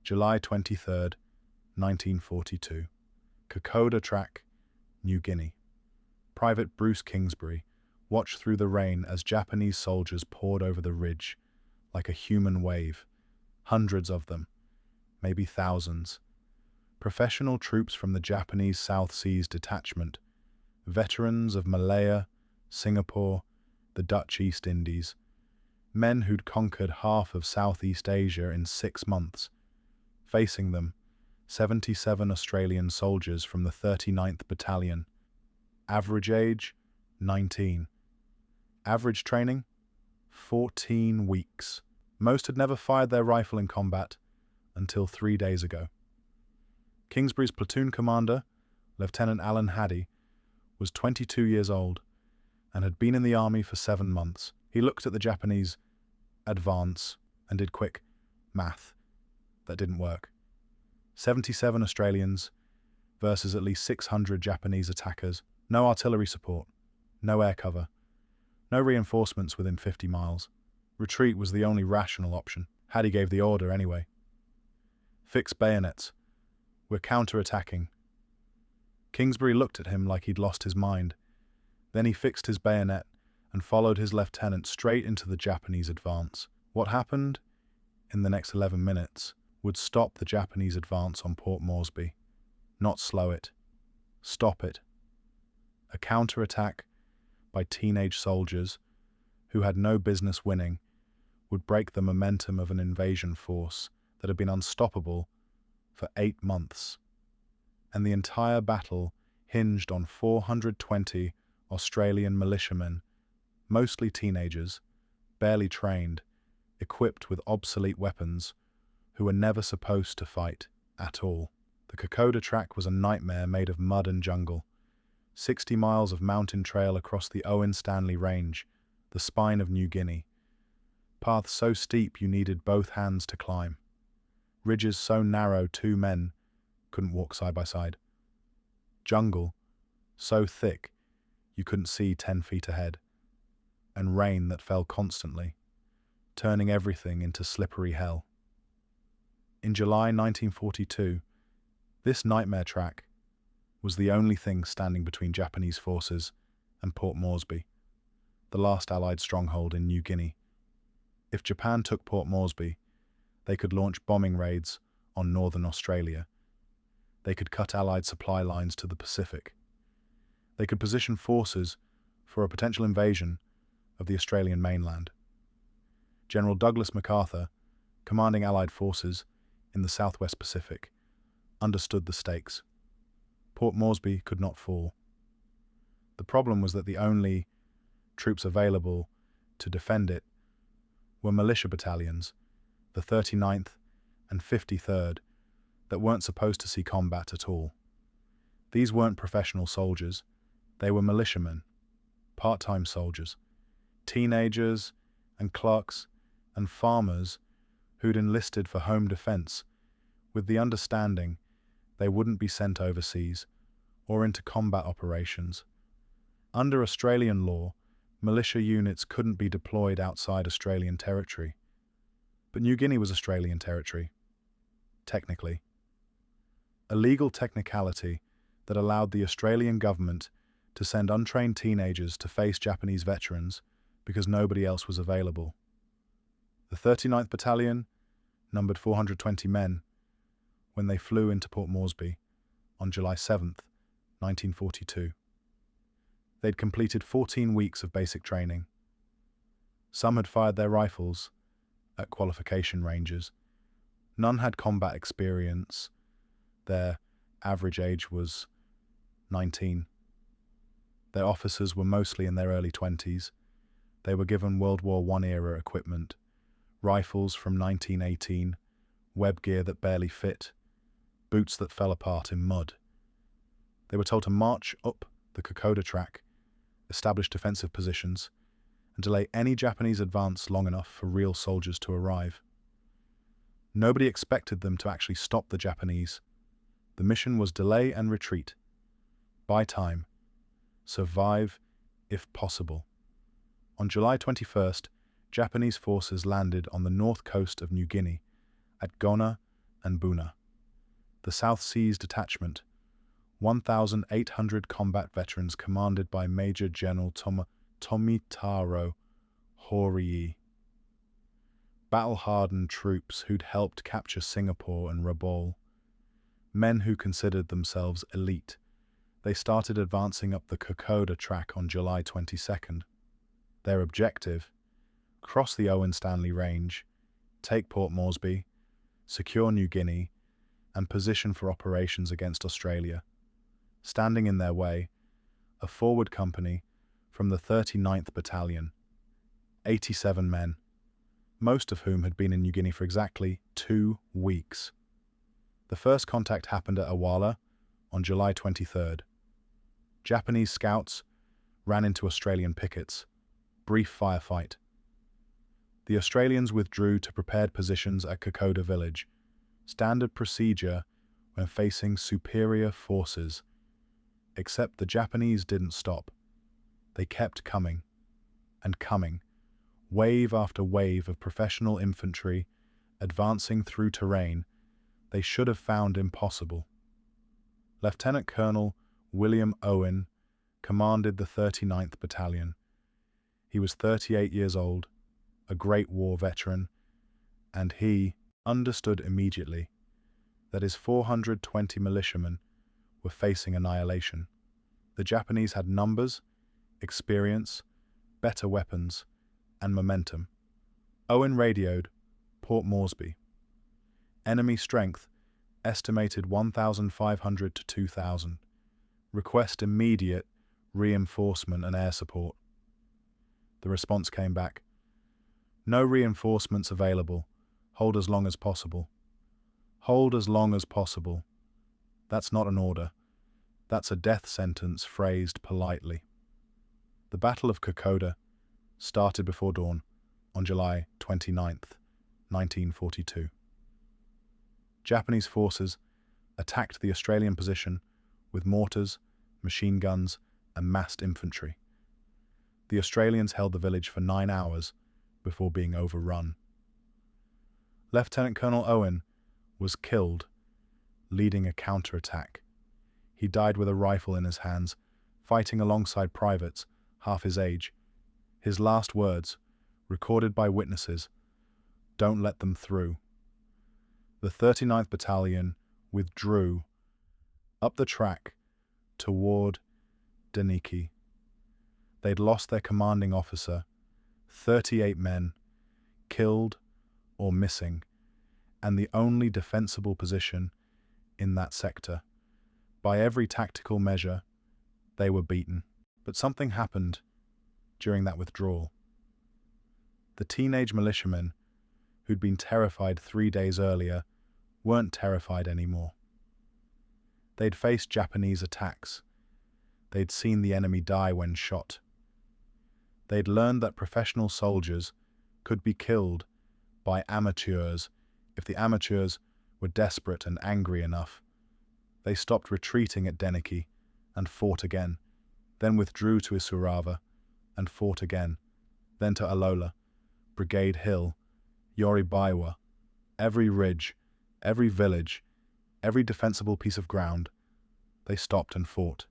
July 23rd, 1942. Kokoda Track, New Guinea. Private Bruce Kingsbury watched through the rain as Japanese soldiers poured over the ridge like a human wave. Hundreds of them, maybe thousands. Professional troops from the Japanese South Seas Detachment, veterans of Malaya, Singapore, the Dutch East Indies, men who'd conquered half of Southeast Asia in 6 months. Facing them, 77 Australian soldiers from the 39th Battalion. Average age, 19. Average training, 14 weeks. Most had never fired their rifle in combat until 3 days ago. Kingsbury's platoon commander, Lieutenant Alan Haddy, was 22 years old and had been in the army for 7 months. He looked at the Japanese advance and did quick math. That didn't work. 77 Australians versus at least 600 Japanese attackers. No artillery support, no air cover, no reinforcements within 50 miles. Retreat was the only rational option. Haddy gave the order anyway. Fix bayonets. We're counter-attacking. Kingsbury looked at him like he'd lost his mind. Then he fixed his bayonet and followed his lieutenant straight into the Japanese advance. What happened in the next 11 minutes would stop the Japanese advance on Port Moresby. Not slow it. Stop it. A counterattack by teenage soldiers who had no business winning would break the momentum of an invasion force that had been unstoppable for 8 months. And the entire battle hinged on 420 Australian militiamen, mostly teenagers, barely trained, equipped with obsolete weapons, who were never supposed to fight at all. The Kokoda Track was a nightmare made of mud and jungle. 60 miles of mountain trail across the Owen Stanley Range, the spine of New Guinea. Paths so steep you needed both hands to climb. Ridges so narrow 2 men couldn't walk side by side. Jungle so thick you couldn't see 10 feet ahead. And rain that fell constantly, turning everything into slippery hell. In July 1942, this nightmare track was the only thing standing between Japanese forces and Port Moresby, the last Allied stronghold in New Guinea. If Japan took Port Moresby, they could launch bombing raids on northern Australia. They could cut Allied supply lines to the Pacific. They could position forces for a potential invasion of the Australian mainland. General Douglas MacArthur, commanding Allied forces in the Southwest Pacific, understood the stakes. Port Moresby could not fall. The problem was that the only troops available to defend it were militia battalions, the 39th and 53rd, that weren't supposed to see combat at all. These weren't professional soldiers, they were militiamen, part-time soldiers, teenagers and clerks and farmers who'd enlisted for home defense with the understanding they wouldn't be sent overseas or into combat operations. Under Australian law, militia units couldn't be deployed outside Australian territory. But New Guinea was Australian territory, technically. A legal technicality that allowed the Australian government to send untrained teenagers to face Japanese veterans because nobody else was available. The 39th Battalion numbered 420 men when they flew into Port Moresby on July 7th, 1942. They'd completed 14 weeks of basic training. Some had fired their rifles at qualification ranges. None had combat experience. Their average age was 19. Their officers were mostly in their early 20s. They were given World War I era equipment, rifles from 1918, web gear that barely fit, boots that fell apart in mud. They were told to march up the Kokoda Track, establish defensive positions, and delay any Japanese advance long enough for real soldiers to arrive. Nobody expected them to actually stop the Japanese. The mission was delay and retreat. Buy time. Survive if possible. On July 21st, Japanese forces landed on the north coast of New Guinea, at Gona, and Buna. The South Seas Detachment, 1,800 combat veterans commanded by Major General Tomitaro Horii. Battle-hardened troops who'd helped capture Singapore and Rabaul. Men who considered themselves elite. They started advancing up the Kokoda track on July 22nd. Their objective: cross the Owen Stanley Range, take Port Moresby, secure New Guinea, and position for operations against Australia. Standing in their way, a forward company from the 39th Battalion, 87 men, most of whom had been in New Guinea for exactly 2 weeks. The first contact happened at Awala on July 23rd. Japanese scouts ran into Australian pickets. Brief firefight. The Australians withdrew to prepared positions at Kokoda village. Standard procedure when facing superior forces. Except the Japanese didn't stop. They kept coming and coming. Wave after wave of professional infantry advancing through terrain they should have found impossible. Lieutenant Colonel William Owen commanded the 39th Battalion. He was 38 years old, a Great War veteran, and he understood immediately that his 420 militiamen were facing annihilation. The Japanese had numbers, experience, better weapons, and momentum. Owen radioed Port Moresby. Enemy strength estimated 1,500 to 2,000. Request immediate reinforcement and air support. The response came back: no reinforcements available. Hold as long as possible. Hold as long as possible. That's not an order. That's a death sentence phrased politely. The Battle of Kokoda started before dawn on July 29th, 1942. Japanese forces attacked the Australian position with mortars, machine guns, and massed infantry. The Australians held the village for 9 hours before being overrun. Lieutenant Colonel Owen was killed, leading a counterattack. He died with a rifle in his hands, fighting alongside privates half his age. His last words, recorded by witnesses: "Don't let them through." The 39th Battalion withdrew up the track toward Deniki. They'd lost their commanding officer, 38 men, killed or missing, and the only defensible position in that sector. By every tactical measure, they were beaten. But something happened during that withdrawal. The teenage militiamen, who'd been terrified 3 days earlier, weren't terrified anymore. They'd faced Japanese attacks. They'd seen the enemy die when shot. They'd learned that professional soldiers could be killed by amateurs if the amateurs were desperate and angry enough. They stopped retreating at Deniki and fought again, then withdrew to Isurava and fought again, then to Alola, Brigade Hill, Yoribaiwa, every ridge, every village, every defensible piece of ground. They stopped and fought.